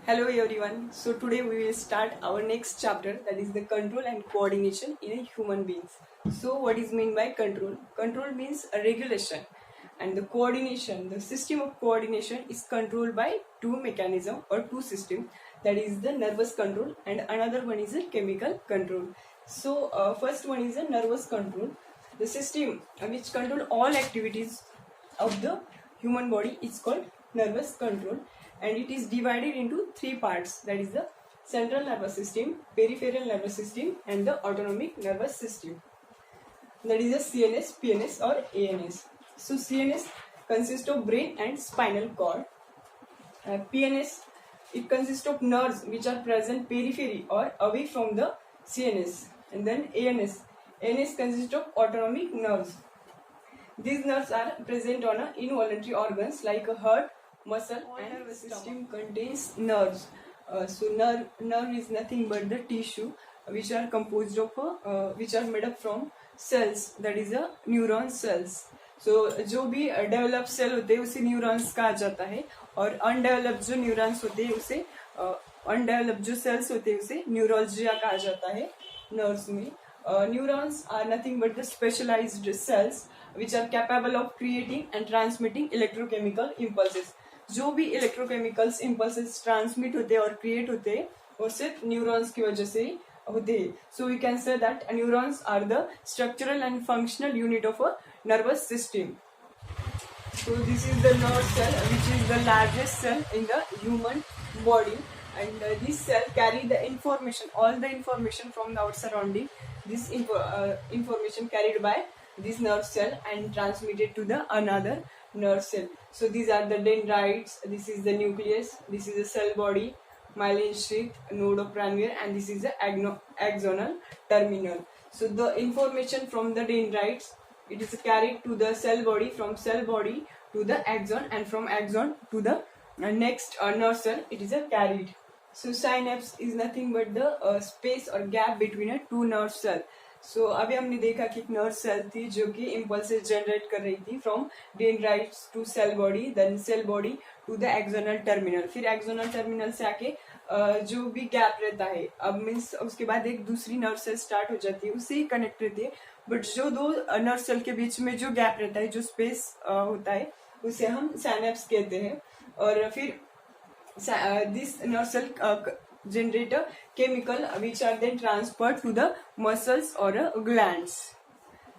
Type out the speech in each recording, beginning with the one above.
Hello everyone. So today we will start our next chapter, that is the control and coordination in a human beings. So what is meant by control? Control means a regulation, and the coordination, the system of coordination is controlled by two mechanism or two system, that is the nervous control and another one is a chemical control. So first one is a nervous control. The system which control all activities of the human body is called nervous control, and it is divided into three parts, that is the central nervous system, peripheral nervous system and the autonomic nervous system, that is the CNS, PNS or ANS. So CNS consists of brain and spinal cord. PNS, it consists of nerves which are present periphery or away from the CNS, and then ANS consists of autonomic nerves. These nerves are present on involuntary organs like a heart, muscle, and nervous system contains nerves. So nerve is nothing but the tissue which are composed of which are made up from cells, that is a neuron cells. So जो भी develop cell होते हैं उसे neurons कहा जाता है, और undevelop जो न्यूरॉन्स होते हैं उसे अनडेवलप जो सेल्स होते हैं उसे न्यूरोलजिया कहा जाता है नर्व्स में. Neurons are nothing but the specialized cells which are capable of creating and transmitting electrochemical impulses. जो भी electrochemicals impulses transmit होते हैं और create होते हैं वो सिर्फ neurons की वजह से होते हैं. So we can say that neurons are the structural and functional unit of a nervous system. So this is the nerve cell, which is the largest cell in the human body, and this cell carry the information, all the information from our surrounding. This information carried by this nerve cell and transmitted to the another nerve cell. So these are the dendrites, this is the nucleus, this is the cell body, myelin sheath, node of Ranvier, and this is the axonal terminal. So the information from the dendrites, it is carried to the cell body, from cell body to the axon, and from axon to the next nerve cell it is carried. So synapse is nothing but the space or gap between a two nerve cell. So अभी हमने देखा कि एक nerve cell थी जो कि impulses generate कर रही थी from dendrites to cell body, then cell body to the axonal terminal, फिर एक्सोनल टर्मिनल से आके जो भी गैप रहता है अब मीन्स उसके बाद एक दूसरी नर्व सेल स्टार्ट हो जाती है, उससे ही कनेक्ट रहती है. बट जो दो नर्व सेल के बीच में जो गैप रहता है, जो स्पेस होता है, उसे हम साइनेप्स कहते हैं. और फिर this nerve cell generate a chemical which are then transferred to the muscles or glands.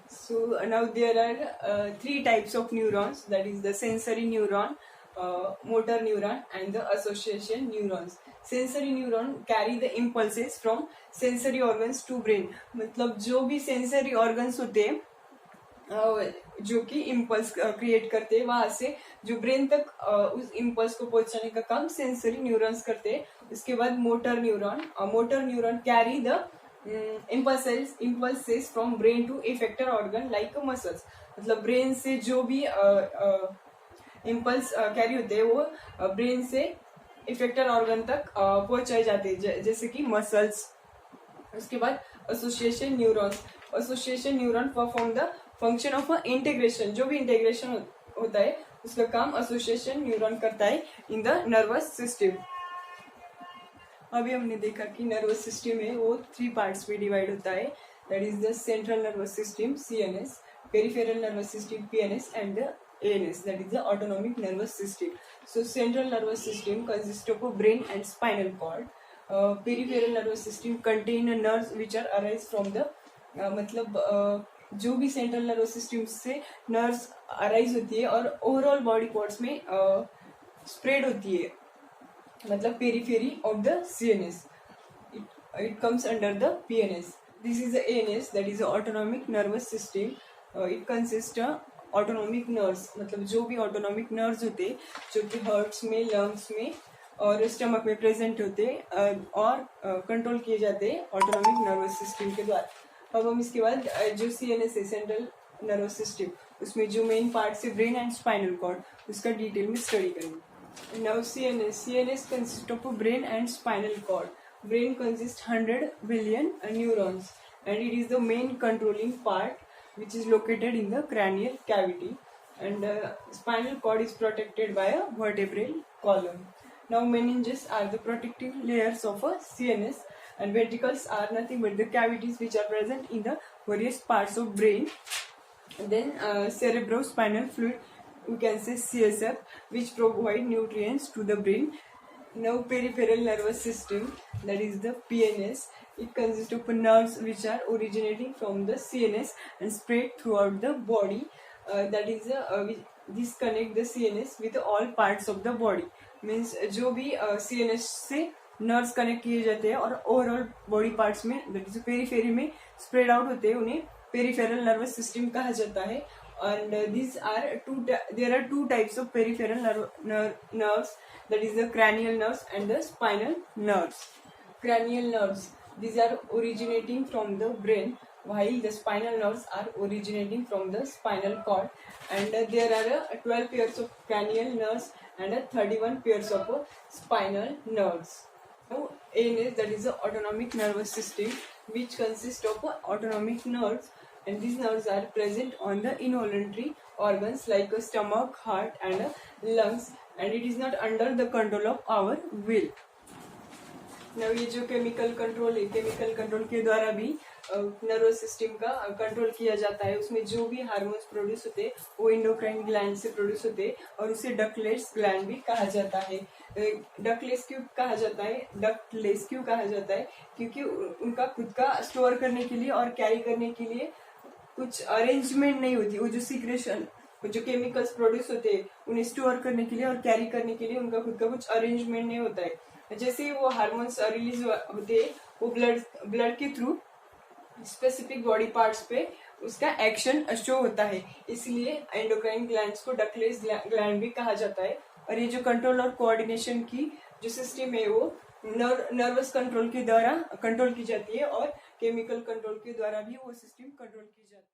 So now there are three types of neurons, that is the sensory neuron, motor neuron and the association neurons. Sensory neuron carry the impulses from sensory organs to brain. मतलब जो भी sensory organs होते हैं जो कि impulse create करते हैं, वहां से जो ब्रेन तक उस इम्पल्स को पहुंचाने का काम सेंसरी न्यूरॉन्स करते हैं. उसके बाद motor neuron carry the impulses from brain to effector organ like muscles. मतलब ब्रेन से जो भी इम्पल्स कैरी होते हैं वो ब्रेन से इफेक्टर ऑर्गन तक पहुंचाए जाते हैं, जैसे कि मसल्स. उसके बाद association neuron perform the function of integration. जो भी इंटीग्रेशन होता है उसका काम एसोसिएशन न्यूरॉन करता है इन द नर्वस सिस्टम. अभी हमने देखा कि नर्वस सिस्टम है वो थ्री पार्ट्स में डिवाइड होता है, that is the central nervous system CNS, peripheral nervous system PNS and the ANS, that is the autonomic nervous system. So central nervous system consists of a brain and spinal cord. Peripheral nervous system contain nerves which are arise from the मतलब जो भी central nervous system से nerves arise होती है और overall body parts में spread होती है, मतलब periphery of the CNS. It comes under the PNS. This is the ANS, that is autonomic nervous system. It consist autonomic nerves, मतलब जो भी ऑटोनॉमिक नर्व्स होते हैं जो कि हार्ट्स में, लंग्स में और स्टमक में प्रेजेंट होते हैं और कंट्रोल किए जाते हैं ऑटोनॉमिक नर्वस सिस्टम के द्वारा. अब हम इसके बाद जो CNS है, सेंट्रल नर्वस सिस्टम, उसमें जो मेन पार्ट है ब्रेन एंड स्पाइनल कॉर्ड, उसका डिटेल में स्टडी करेंगे. Now CNS consist of brain and spinal cord. Brain consist 100 billion neurons and it is the main controlling part which is located in the cranial cavity, and spinal cord is protected by a vertebral column. Now meninges are the protective layers of a CNS, and ventricles are nothing but the cavities which are present in the various parts of brain. And then cerebrospinal fluid, we can say CSF, which provide nutrients to the brain. Now peripheral nervous system, that is the PNS. It consists of nerves which are originating from the CNS and spread throughout the body. That is this connect the CNS with all parts of the body. Means जो भी CNS से nerves connect किए जाते हैं और overall body parts में, that is periphery में spread out होते हैं, उन्हें पेरिफेरल नर्वस सिस्टम कहा जाता है. And there are two types of peripheral nerves, that is the cranial nerves and the spinal nerves. Cranial nerves, these are originating from the brain, while the spinal nerves are originating from the spinal cord. And there are 12 pairs of cranial nerves and 31 pairs of spinal nerves. Now ANS, that is the autonomic nervous system, which consists of autonomic nerves, and these nerves are present on the involuntary organs like a stomach, heart and lungs, and it is not under the control of our will. Now ये जो chemical control है, chemical control के द्वारा भी nervous system का control किया जाता है. उसमें जो भी हार्मोन्स प्रोड्यूस होते हैं वो एंडोक्राइन ग्लैंड से प्रोड्यूस होते हैं, और उसे डक्टलेस ग्लैंड भी कहा जाता है. डक्टलेस क्यों कहा जाता है? डक्टलेस क्यों कहा जाता है? क्योंकि उनका खुद का स्टोर करने के लिए और कैरी करने के लिए कुछ अरेंजमेंट नहीं होती. वो जो सीक्रेशन, जो केमिकल्स प्रोड्यूस होते हैं उन्हें स्टोर करने के लिए और कैरी करने के लिए उनका खुद का कुछ अरेंजमेंट नहीं होता है. जैसे वो हार्मोन्स रिलीज होते हैं, वो ब्लड के थ्रू स्पेसिफिक बॉडी पार्ट्स पे उसका एक्शन शो होता है, इसलिए एंडोक्राइन ग्लैंड्स को डक्टलेस ग्लैंड भी कहा जाता है. और ये जो कंट्रोल और कोऑर्डिनेशन की जो सिस्टम है वो नर्वस कंट्रोल के द्वारा कंट्रोल की जाती है, और केमिकल कंट्रोल के द्वारा भी वो सिस्टम कंट्रोल की जाती है.